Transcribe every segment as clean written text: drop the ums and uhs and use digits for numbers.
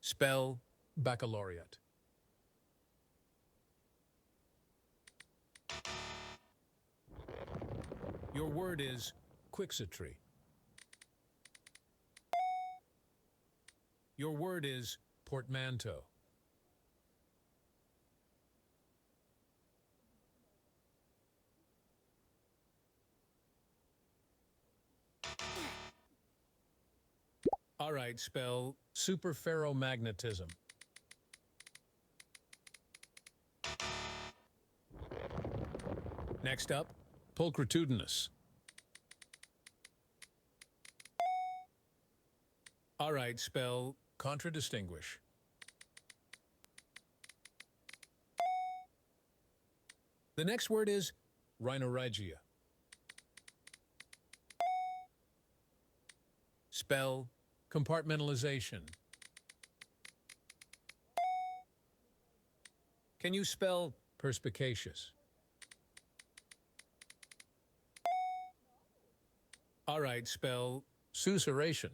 Spell baccalaureate. Your word is quixotry. Your word is portmanteau. All right, spell superferromagnetism. Next up, pulchritudinous. All right, spell contradistinguish. The next word is rhinorrhgia. Spell compartmentalization. Can you spell perspicacious? All right, spell susurration.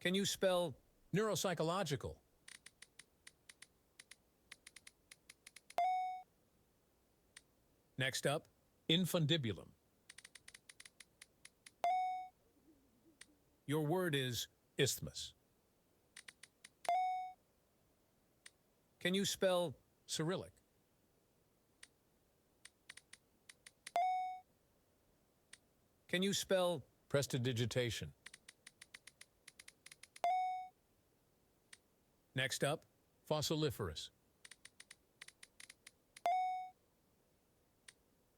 Can you spell neuropsychological? Next up, infundibulum. Your word is isthmus. Can you spell Cyrillic? Can you spell prestidigitation? Next up, fossiliferous.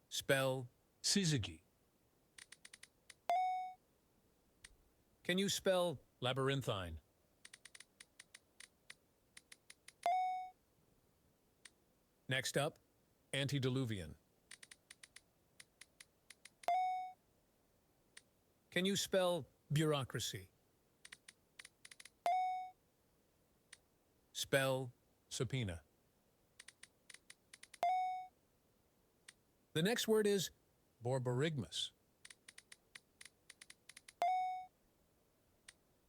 Spell syzygy. Can you spell labyrinthine? Next up, antediluvian. Can you spell bureaucracy? Spell subpoena. The next word is borborygmus.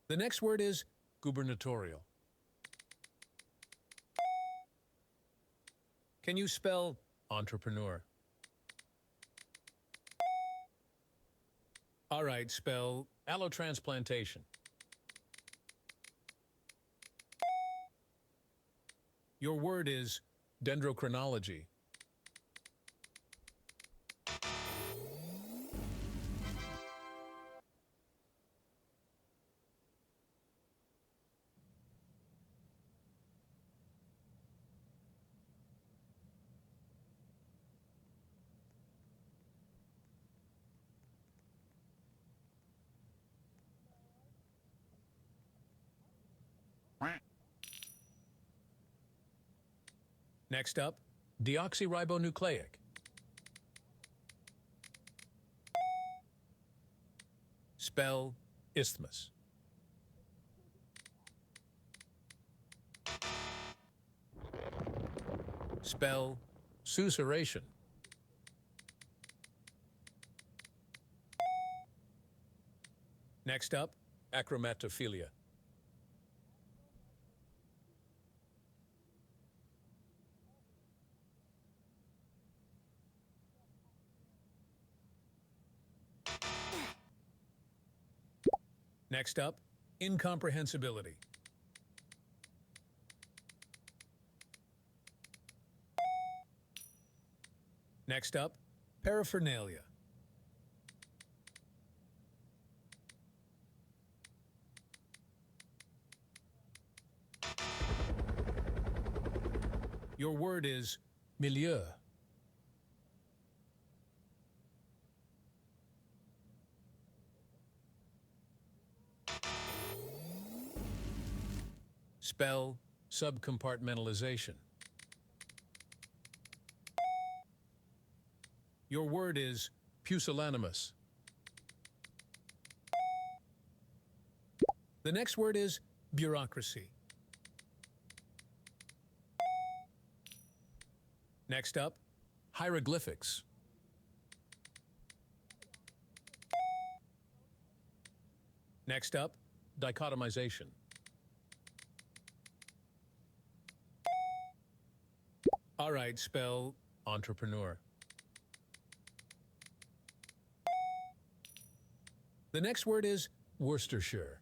The next word is gubernatorial. Can you spell entrepreneur? All right, spell allotransplantation. Your word is dendrochronology. Next up, deoxyribonucleic. Spell isthmus. Spell susurration. Next up, acromatophilia. Next up, incomprehensibility. Next up, paraphernalia. Your word is milieu. Spell subcompartmentalization. Your word is pusillanimous. The next word is bureaucracy. Next up, hieroglyphics. Next up, dichotomization. All right, spell entrepreneur. The next word is Worcestershire.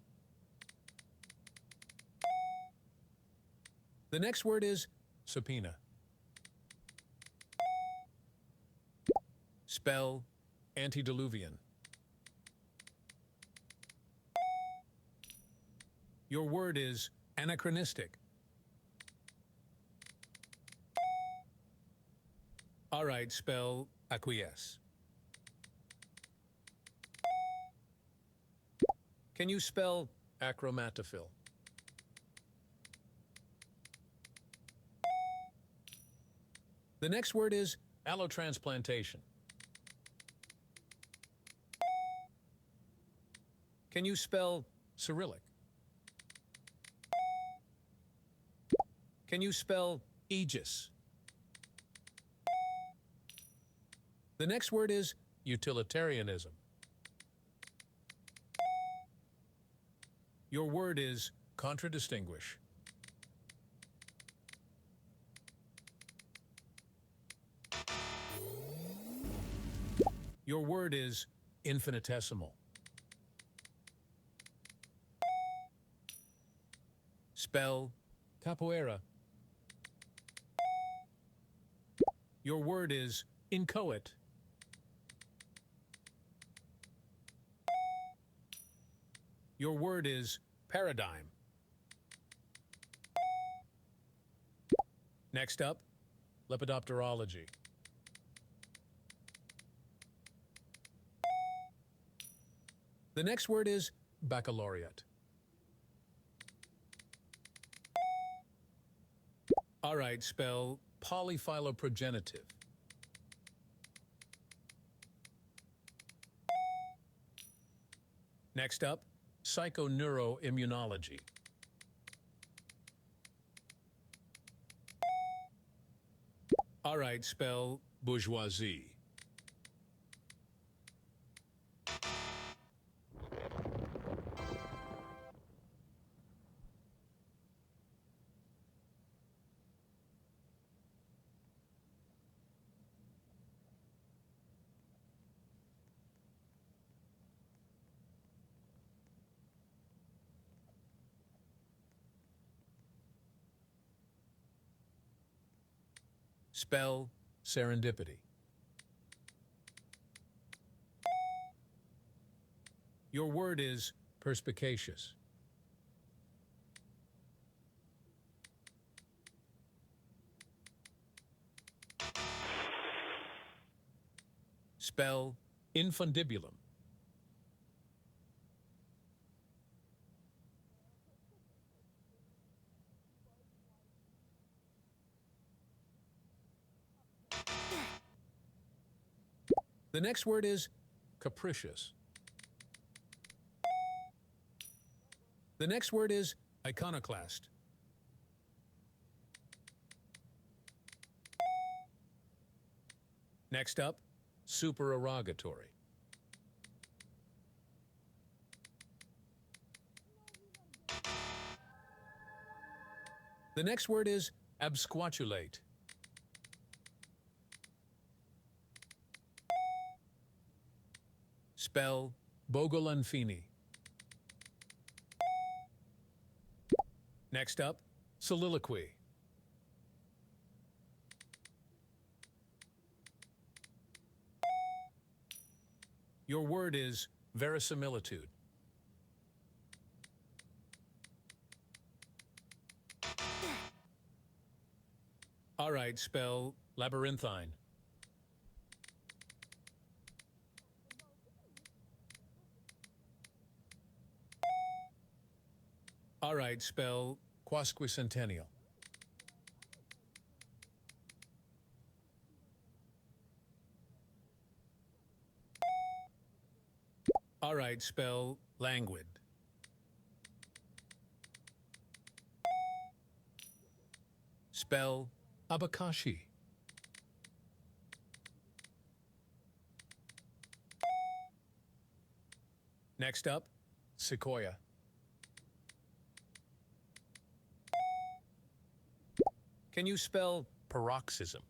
The next word is subpoena. Spell antediluvian. Your word is anachronistic. All right, spell acquiesce. Can you spell achromatophil? The next word is allotransplantation. Can you spell Cyrillic? Can you spell aegis? The next word is utilitarianism. Your word is contradistinguish. Your word is infinitesimal. Spell capoeira. Your word is inchoate. Your word is paradigm. Next up, lepidopterology. The next word is baccalaureate. All right, spell polyphyloprogenitive. Next up, psychoneuroimmunology. All right, spell bourgeoisie. Spell serendipity. Your word is perspicacious. Spell infundibulum. The next word is capricious. The next word is iconoclast. Next up, supererogatory. The next word is absquatulate. Spell Bogolonfini. Next up, soliloquy. Your word is verisimilitude. All right, spell labyrinthine. All right, spell quasquicentennial. All right, spell languid. Spell abakashi. Next up, Sequoia. Can you spell paroxysm?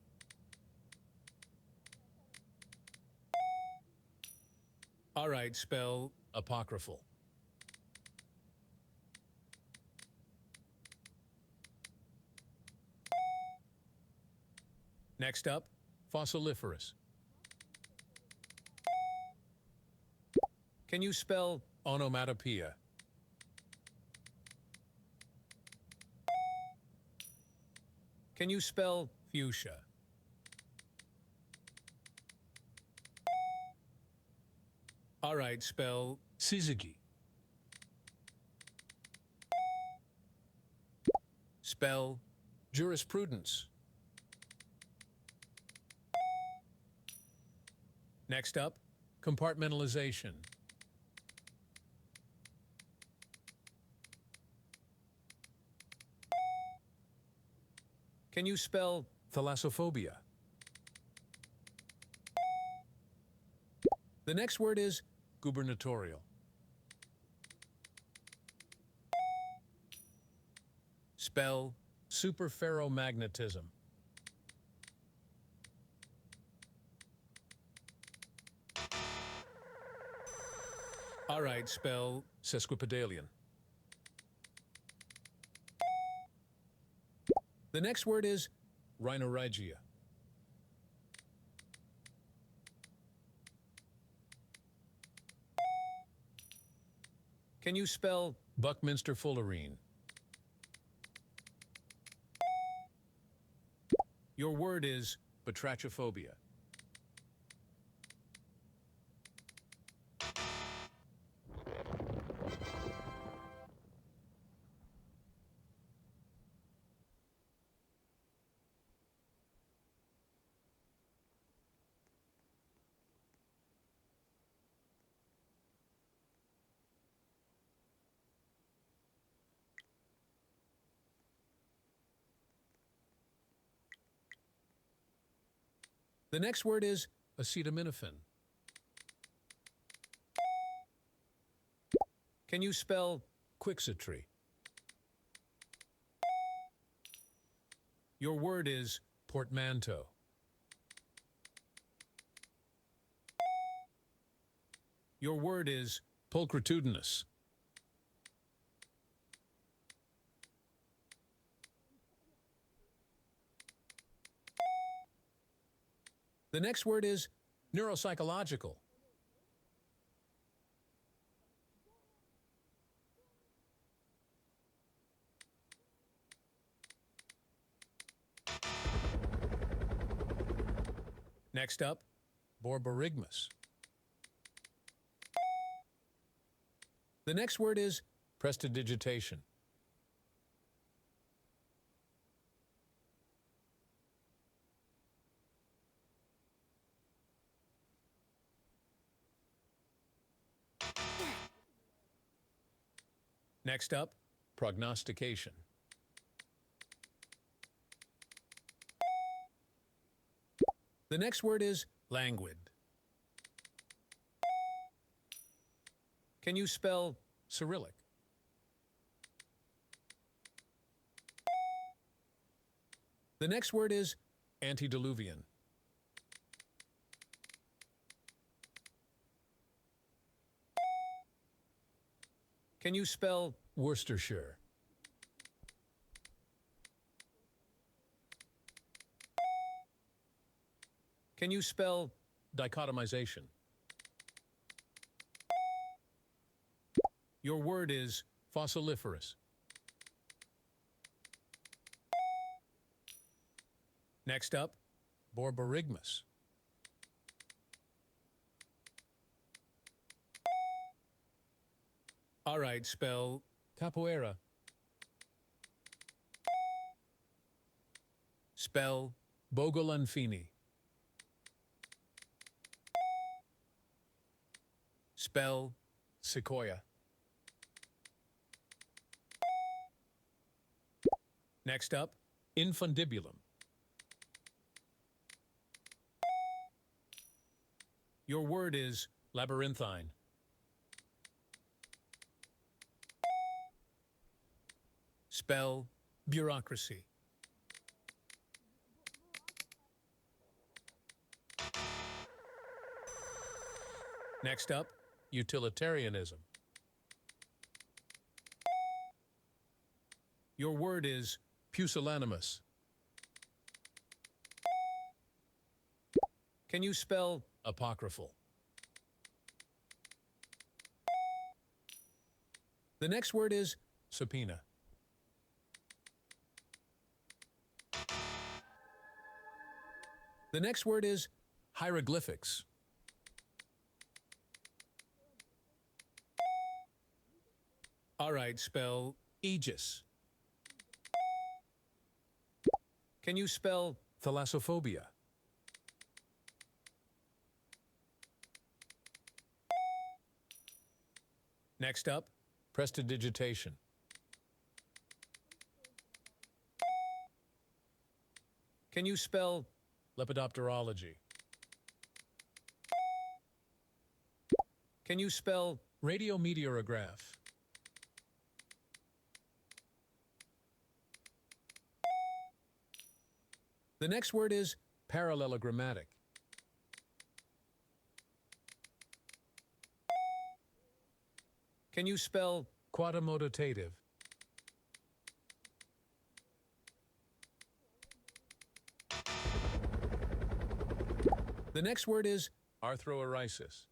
All right, spell apocryphal. Next up, fossiliferous. Can you spell onomatopoeia? Can you spell fuchsia? All right, spell syzygy. Spell jurisprudence. Next up, compartmentalization. Can you spell thalassophobia? The next word is gubernatorial. Spell superferromagnetism. All right, spell sesquipedalian. The next word is rhinorrhygia. Can you spell Buckminster fullerene? Your word is batrachophobia. The next word is acetaminophen. Can you spell quixotry? Your word is portmanteau. Your word is pulchritudinous. The next word is neuropsychological. Next up, borborygmus. The next word is prestidigitation. Next up, prognostication. The next word is languid. Can you spell Cyrillic? The next word is antediluvian. Can you spell Worcestershire? Can you spell dichotomization? Your word is fossiliferous. Next up, borborygmus. All right, spell capoeira. Spell Bogolanfini. Spell sequoia. Next up, infundibulum. Your word is labyrinthine. Spell bureaucracy. Next up, utilitarianism. Your word is pusillanimous. Can you spell apocryphal? The next word is subpoena. The next word is hieroglyphics. All right, spell aegis. Can you spell thalassophobia? Next up, prestidigitation. Can you spell lepidopterology? Can you spell radiometeorograph? The next word is parallelogrammatic. Can you spell quadrimodative? The next word is arthroeresis.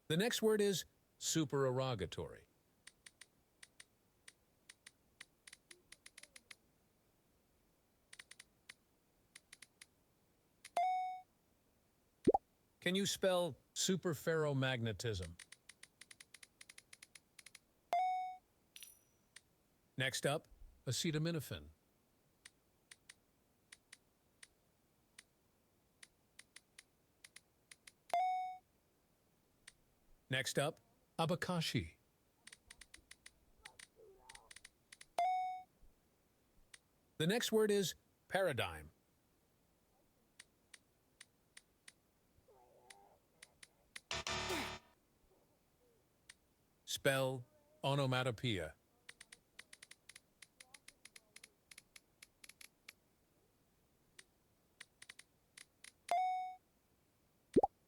The next word is supererogatory. Can you spell superferromagnetism? Next up, acetaminophen. Next up, abakashi. The next word is paradigm. Spell onomatopoeia.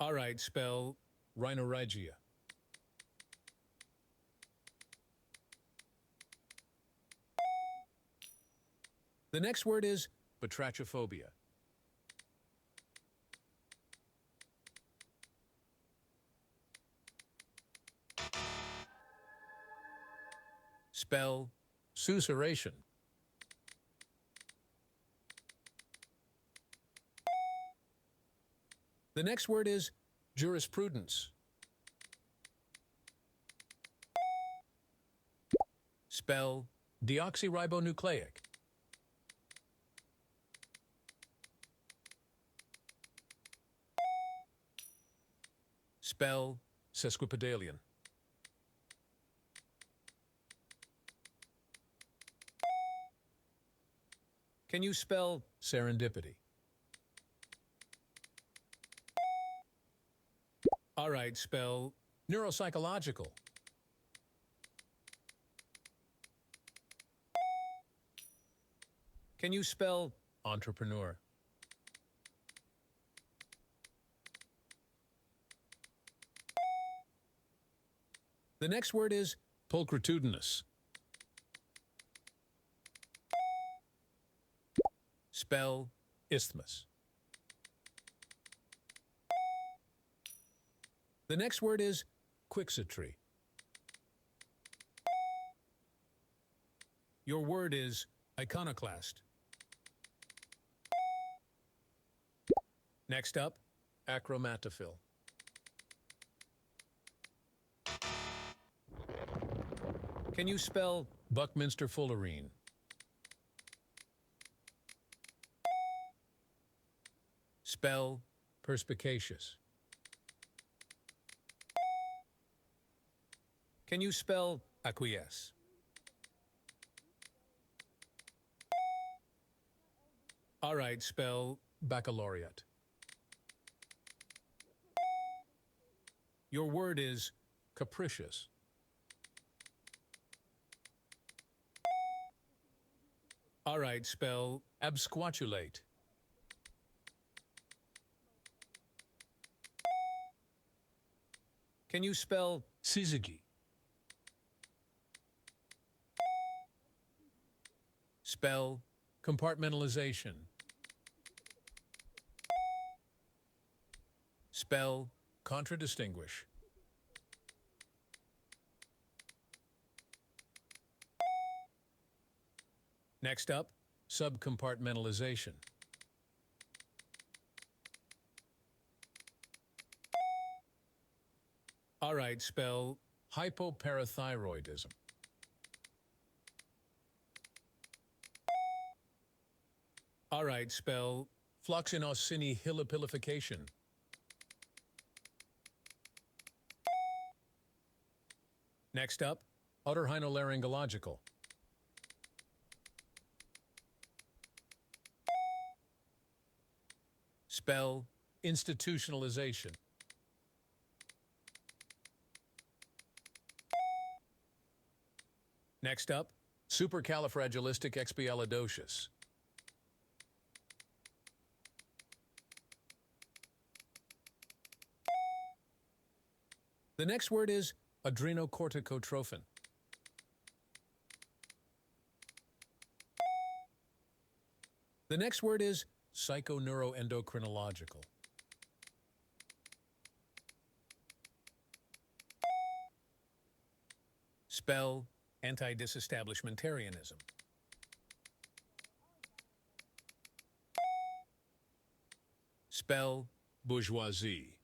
All right, spell rhinorrhgia. The next word is batrachophobia. Spell susurration. The next word is jurisprudence. Spell deoxyribonucleic. Spell sesquipedalian. Can you spell serendipity? All right, spell neuropsychological. Can you spell entrepreneur? The next word is pulchritudinous. Spell isthmus. The next word is quixotry. Your word is iconoclast. Next up, achromatophil. Can you spell Buckminster Fullerene? Spell perspicacious. Can you spell acquiesce? All right, spell baccalaureate. Your word is capricious. All right, spell absquatulate. Can you spell syzygy? Spell compartmentalization. Spell contradistinguish. Next up, subcompartmentalization. All right, spell hypoparathyroidism. All right, spell floxinosinyhilipilification. Next up, otorhinolaryngological. Spell institutionalization. Next up, supercalifragilisticexpialidocious. The next word is adrenocorticotrophin. The next word is psychoneuroendocrinological. Spell anti-disestablishmentarianism. Spell bourgeoisie.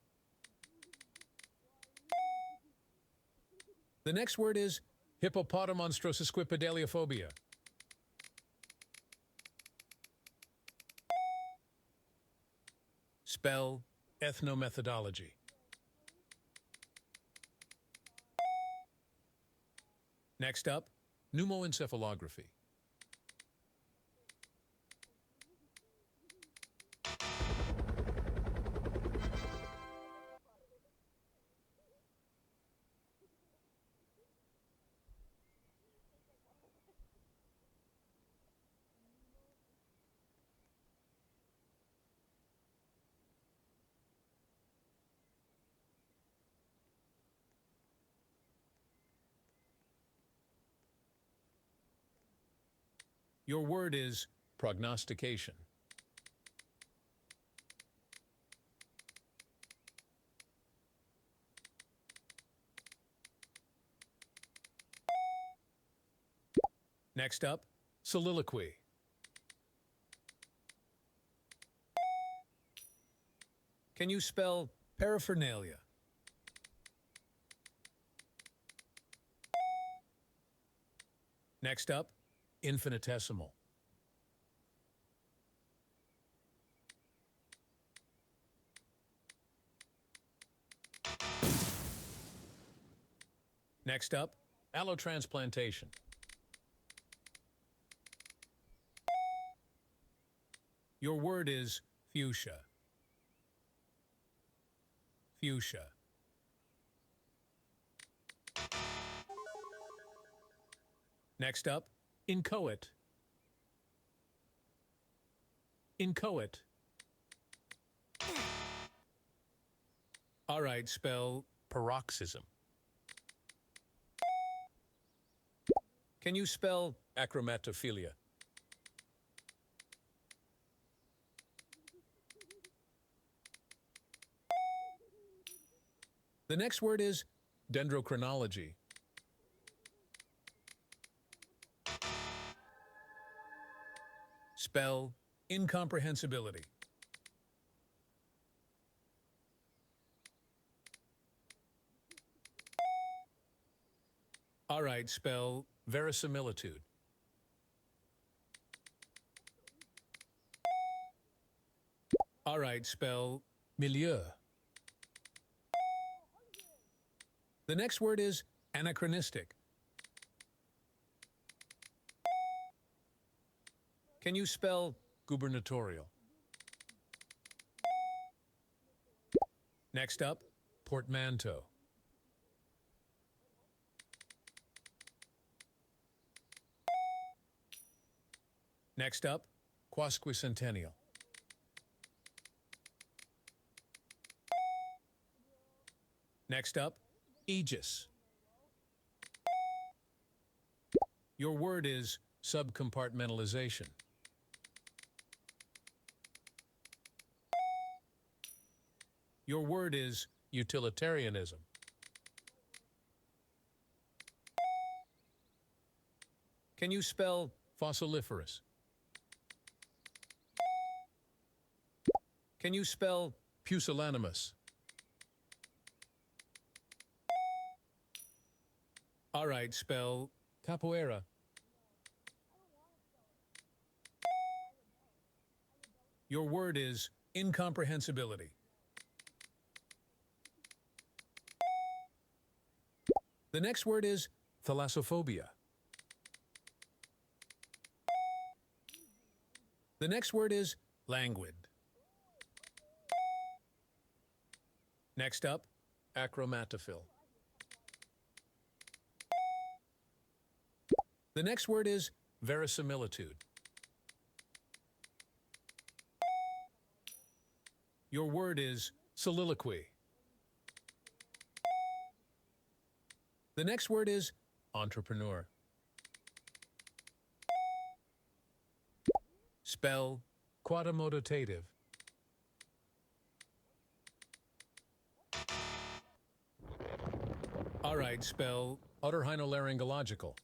The next word is hippopotamonstrosusquipedaliophobia. Spell ethnomethodology. Next up, pneumoencephalography. Your word is prognostication. Next up, soliloquy. Can you spell paraphernalia? Next up, infinitesimal. Next up, allotransplantation. Your word is fuchsia. Fuchsia. Next up, inchoate. Inchoate. All right, spell paroxysm. Can you spell acromatophilia? The next word is dendrochronology. Spell incomprehensibility. All right, spell verisimilitude. All right, spell milieu. The next word is anachronistic. Can you spell gubernatorial? Next up, portmanteau. Next up, quasquicentennial. Next up, aegis. Your word is subcompartmentalization. Your word is utilitarianism. Can you spell fossiliferous? Can you spell pusillanimous? All right, spell capoeira. Your word is incomprehensibility. The next word is thalassophobia. The next word is languid. Next up, achromatophil. The next word is verisimilitude. Your word is soliloquy. The next word is entrepreneur. Spell quadrimodative. All right, spell otorhinolaryngological.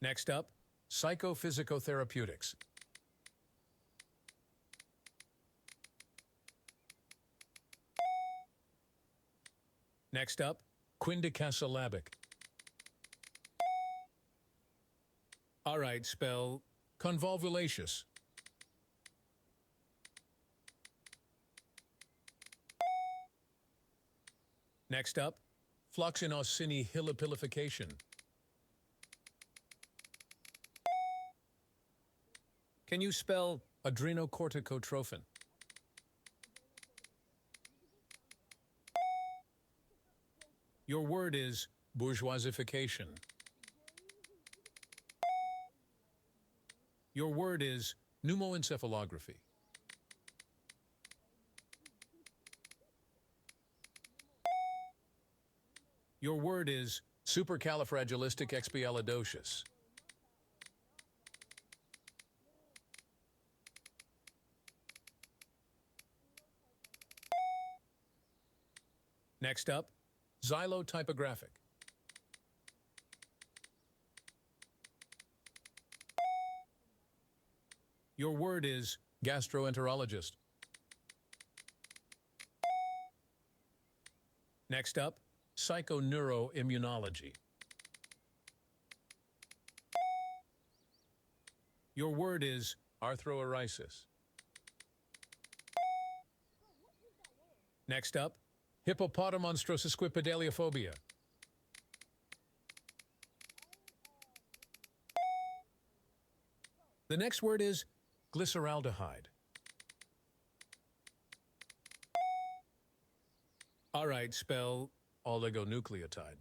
Next up, psychophysicotherapeutics. Next up, quindicasyllabic. All right, spell convolvulaceous. Next up, floxinaucinihilipilification. Can you spell adrenocorticotrophin? Your word is bourgeoisification. Your word is pneumoencephalography. Your word is supercalifragilisticexpialidocious. Next up, xylotypographic. Your word is gastroenterologist. Next up, psychoneuroimmunology. Your word is arthroeresis. Next up, hippopotamonstrosesquipedaliophobia. The next word is glyceraldehyde. All right, spell oligonucleotide.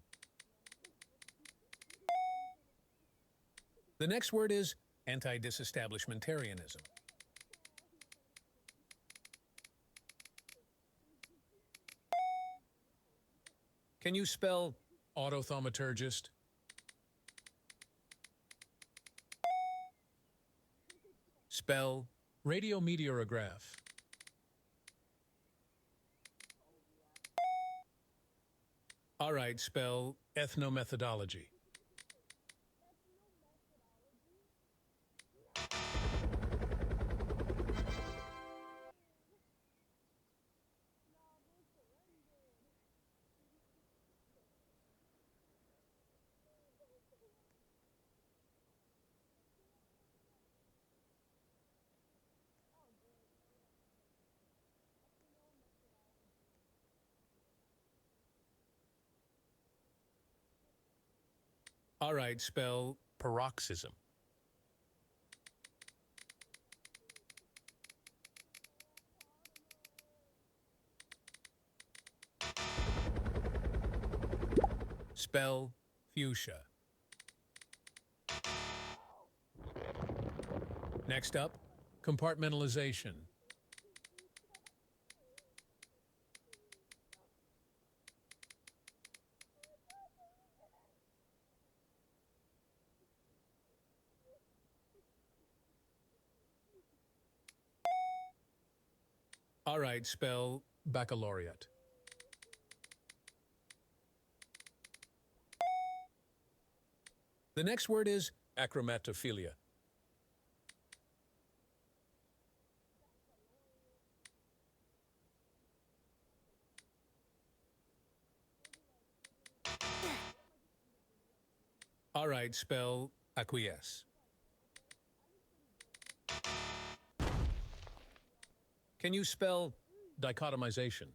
The next word is anti-disestablishmentarianism. Can you spell autothaumaturgist? Spell radiometeorograph. All right, spell ethnomethodology. All right, spell Paroxysm. spell fuchsia. Next up, compartmentalization. All right, spell baccalaureate. The next word is achromatophilia. All right, spell acquiesce. Can you spell dichotomization?